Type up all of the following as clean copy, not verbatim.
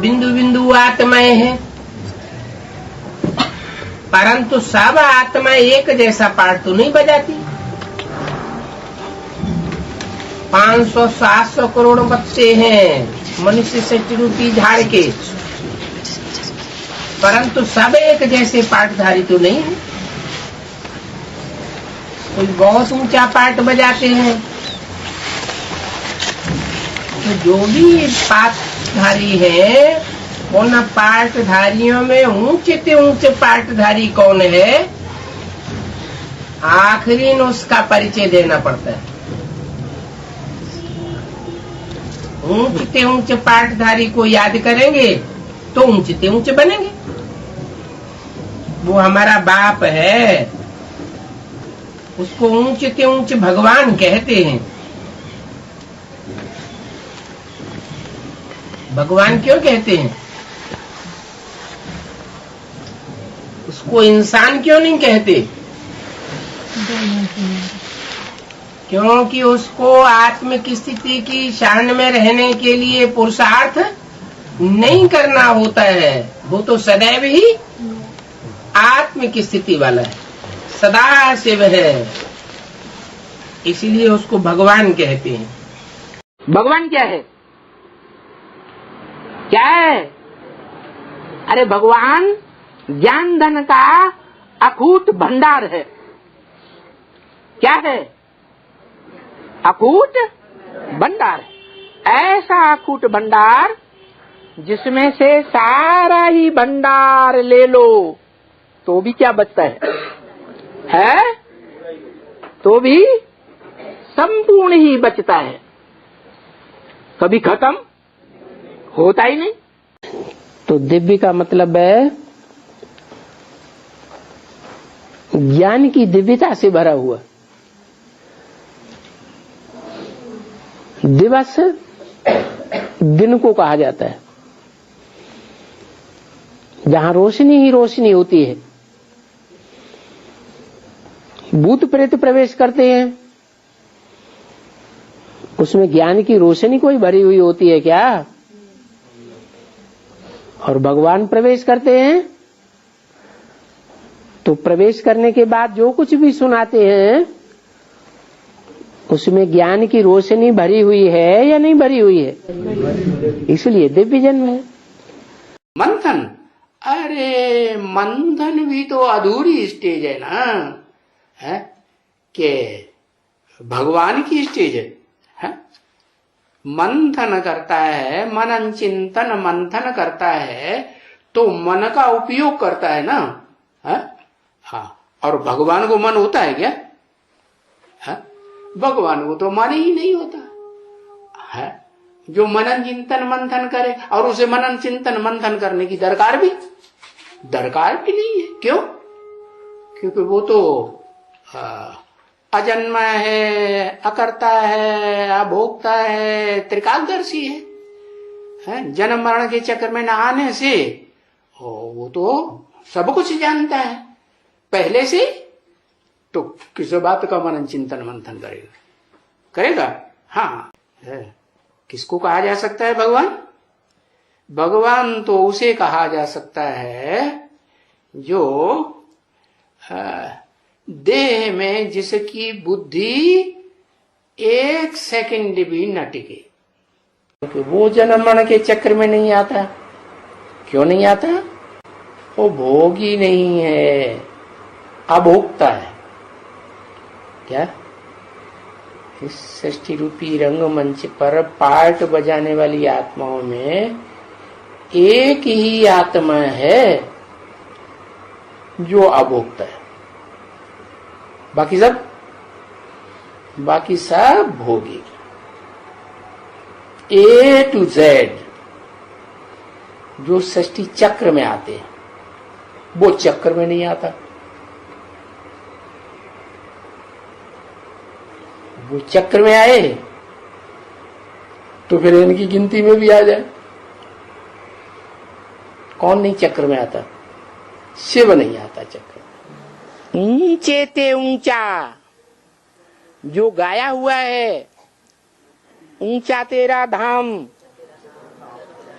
बिंदु बिंदु आत्माएं हैं, परंतु सब आत्मा एक जैसा पार्ट तो नहीं बजाती। 500-700 करोड़ बच्चे हैं मनुष्य सृष्टि रूपी झाड़ के, परंतु सब एक जैसे पार्टधारी तो नहीं है। कोई बहुत ऊंचा पार्ट बजाते हैं, तो जो भी पार्टधारी है उन पार्टधारियों में ऊंचे से ऊंचे पार्टधारी कौन है, आखिरी में उसका परिचय देना पड़ता है। ऊंचे ऊंचे पार्टधारी को याद करेंगे तो ऊंचे ऊंचे बनेंगे। वो हमारा बाप है, उसको ऊंचे ऊंचे भगवान कहते हैं। भगवान क्यों कहते हैं? उसको इंसान क्यों नहीं कहते? क्योंकि उसको आत्मिक स्थिति की शरण में रहने के लिए पुरुषार्थ नहीं करना होता है। वो तो सदैव ही आत्मिक स्थिति वाला है, सदा शिव है, इसीलिए उसको भगवान कहते हैं। भगवान क्या है? क्या है? अरे भगवान ज्ञान धन का अकूट भंडार है। क्या है? अकूट भंडार। ऐसा अकूट भंडार जिसमें से सारा ही भंडार ले लो तो भी क्या बचता है? तो भी संपूर्ण ही बचता है, कभी खत्म होता ही नहीं। तो दिव्य का मतलब है ज्ञान की दिव्यता से भरा हुआ। दिवस दिन को कहा जाता है, जहां रोशनी ही रोशनी होती है। भूत प्रेत प्रवेश करते हैं, उसमें ज्ञान की रोशनी कोई भरी हुई होती है क्या? और भगवान प्रवेश करते हैं तो प्रवेश करने के बाद जो कुछ भी सुनाते हैं उसमें ज्ञान की रोशनी भरी हुई है या नहीं भरी हुई है? इसलिए दिव्य जन्म है। मंथन, अरे मंथन भी तो अधूरी स्टेज है ना, है कि भगवान की स्टेज है? मंथन करता है, मनन चिंतन मंथन करता है तो मन का उपयोग करता है ना, है? हाँ, और भगवान को मन होता है क्या? है? भगवान को तो मन ही नहीं होता है। जो मनन चिंतन मंथन करे, और उसे मनन चिंतन मंथन करने की दरकार भी नहीं है। क्यों? क्योंकि वो तो अजन्म है, अकर्ता है, अभोक्ता है, त्रिकालदर्शी है। जन्म मरण के चक्कर में न आने से वो तो सब कुछ जानता है पहले से। तो किस बात का मनन चिंतन मंथन करेगा? हाँ, किसको कहा जा सकता है भगवान? भगवान तो उसे कहा जा सकता है जो देह में जिसकी बुद्धि 1 सेकंड भी न टिके, क्योंकि वो जन्म मरण के चक्र में नहीं आता। क्यों नहीं आता? वो भोगी नहीं है, अभोक्ता है। क्या? इस सृष्टि रूपी रंगमंच पर पार्ट बजाने वाली आत्माओं में एक ही आत्मा है जो अभोक्ता है, बाकी सब भोगी। A to Z जो सृष्टि चक्र में आते हैं वो चक्र में नहीं आता। वो चक्र में आए तो फिर इनकी गिनती में भी आ जाए। कौन नहीं चक्र में आता? शिव नहीं आता चक्र में। ऊंचे ते ऊंचा जो गाया हुआ है, ऊंचा तेरा धाम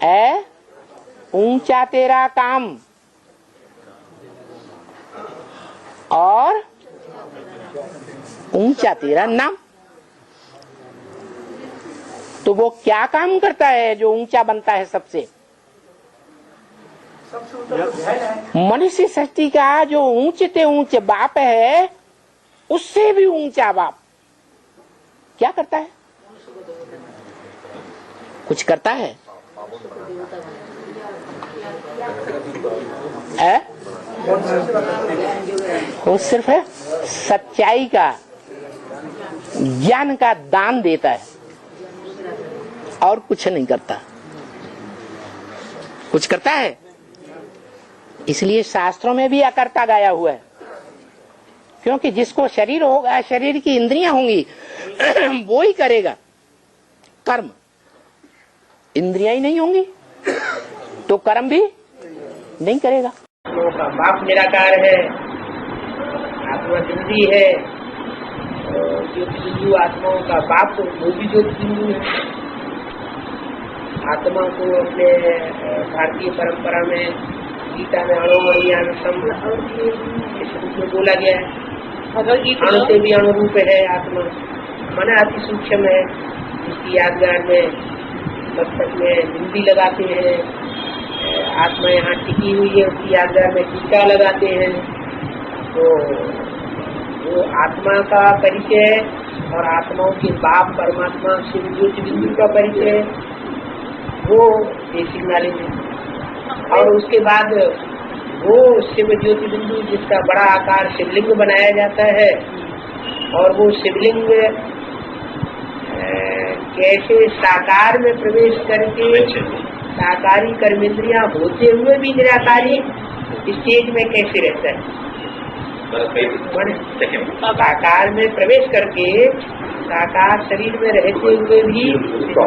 है, ऊंचा तेरा काम और ऊंचा तेरा नाम। तो वो क्या काम करता है जो ऊंचा बनता है सबसे? मनुष्य सृष्टि का जो ऊंचे ते ऊंचे बाप है, उससे भी ऊंचा बाप क्या करता है? कुछ करता है? वो सिर्फ है सच्चाई का, ज्ञान का दान देता है और कुछ नहीं करता। कुछ करता है? इसलिए शास्त्रों में भी अकर्ता गाया हुआ है, क्योंकि जिसको शरीर होगा, शरीर की इंद्रियां होंगी, वो ही करेगा कर्म। इंद्रियां ही नहीं होंगी तो कर्म भी नहीं करेगा। का बाप निराकार है, आत्मा जिंदी है, ज्योति बिंदु आत्माओं का बाप वो भी ज्योति बिंदु है। आत्मा को अपने भारतीय परंपरा में गीता में अणुमणियान सम इस रूप में बोला गया है। अणु से भी अणुरूप है आत्मा, मन अति सूक्ष्म है, जिसकी यादगार में मस्तक में बिंदी लगाते हैं। आत्मा यहाँ टिकी हुई है, उसकी यादगार में टीका लगाते हैं। तो वो आत्मा का परिचय और आत्माओं के बाप परमात्मा शिव ज्योति बिंदु का परिचय, वो बेसिक नॉलेज है। और उसके बाद वो शिव ज्योति बिंदु जिसका बड़ा आकार शिवलिंग बनाया जाता है, और वो शिवलिंग कैसे साकार में प्रवेश करके साकारी कर्मेंद्रियां होते हुए भी निराकारी स्टेज में कैसे रहता है। साकार में प्रवेश करके साकार शरीर में रहते हुए भी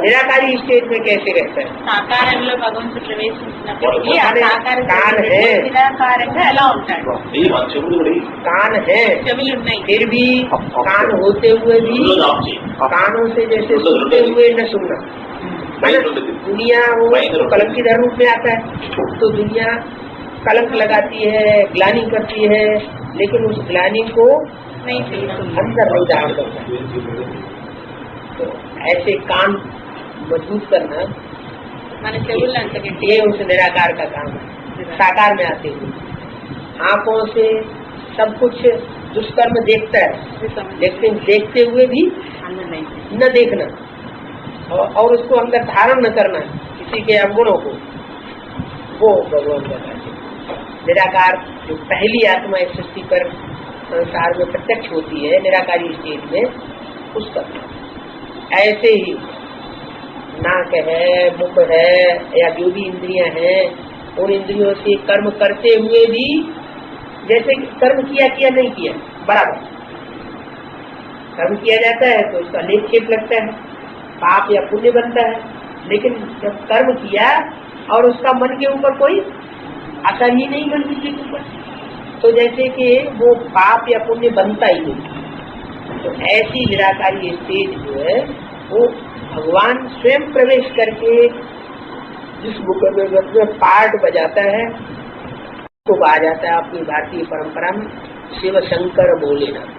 निराकारी स्टेज में कैसे रहता है। సాకారంలో భగవంతుడు ప్రవేశించినప్పటికీ ఆ సాకారం कान है, నిరాకారంగా ఎలా ఉంటాడు? कान है, చెవులు ఉన్నాయి, फिर भी कान होते हुए भी कानों से जैसे सुनते हुए न सुनना। दुनिया वो कलंकीधर रूप में आता है, तो दुनिया कलंक लगाती है, ग्लानि करती है, लेकिन उस ग्लानि को नहीं अंदर नहीं धारण करता। तो ऐसे कान मजबूत करना మన చెవులు అంత గట్టి ये उस निराकार का काम है। साकार में आते हुए आंखों से सब कुछ दुष्कर्म देखता है, लेकिन देखते हुए भी न देखना और उसको अंदर धारण न करना किसी के अवगुणों को, वो भगवान का कार्य। निराकार जो पहली आत्मा इस सृष्टि पर संसार में प्रत्यक्ष होती है निराकारी स्टेज में, उसका ऐसे ही नाक है, मुख है, या जो भी इंद्रियां हैं, उन इंद्रियों से कर्म करते हुए भी जैसे कर्म किया नहीं किया बराबर कर्म किया जाता है तो उसका लेख छेप लगता है, पाप या पुण्य बनता है। लेकिन जब कर्म किया और उसका मन के ऊपर कोई असर ही नहीं, मन के ऊपर, तो जैसे कि वो पाप या पुण्य बनता ही नहीं। तो ऐसी निराकारी स्टेज जो है वो भगवान स्वयं प्रवेश करके जिस मुकदमे में पार्ट बजाता है तो कहा जाता है अपनी भारतीय परंपरा में शिव शंकर भोलेनाथ।